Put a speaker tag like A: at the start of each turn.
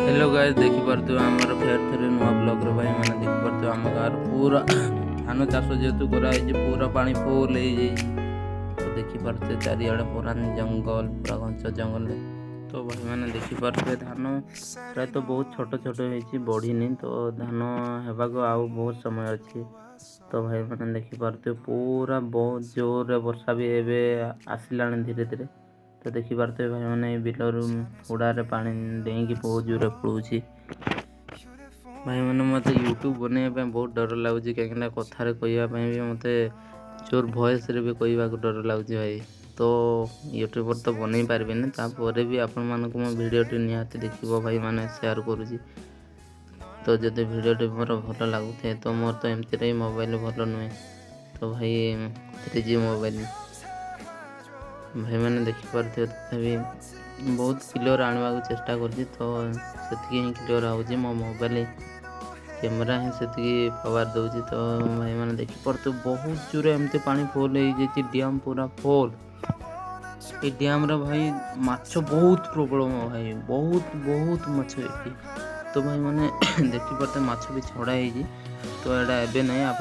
A: hello guys देखि पारथु हमर फेर थरे नुआ ब्लॉग रे भाई माने देखि पारथु हम गार पूरा धान चाष जेतु करा है पूरा पानी फुल है तो देखि पारथु चारियाडे पूरा जंगल पूरा घंच जंगल तो भाई माने देखि पारथु धान प्राय तो बहुत छोट छोट है बढ़ी नहीं तो धान हेबा को आउ बहुत समय अच्छी तो भाई माने देखि पारथु पूरा बहुत जोर रे वर्षा भी एबे आसिला धीरे धीरे तो देखि पारथु भाई माने बिलर हुड़ारे पानी डेंगी बहुत जोर पड़ुची भाई मैंने मत यूट्यूब बनवाई बहुत डर लगुच कहीं कथार कहवाई भी मत जोर भयस भी कहवा डर लगुच भाई तो यूट्यूबर तो बनई पार्बेनि तापर भी आपण मानक मो भिडियोटी निहाती देखिए भाई माने शेयर करुँची तो जब भिडियोटी मोर भल लगुए तो मोर तो एमती मोबाइल भल नुहे तो भाई जी मोबाइल भाई मैंने देखिपे तथापि बहुत क्लियर आने को चेष्टा कर तो से क्लियर हो मो मोबाइल कैमेरा ही से पावर दूसरी तो भाई मैंने देखिपे बहुत जोर एमती पानी फुल हो डैम पूरा फुल ये डैम रे भाई माछ बहुत प्रबल भाई बहुत बहुत माछ ये तो भाई मैंने देखिपे माछ भी छड़ा तो यहाँ एवं नहीं आप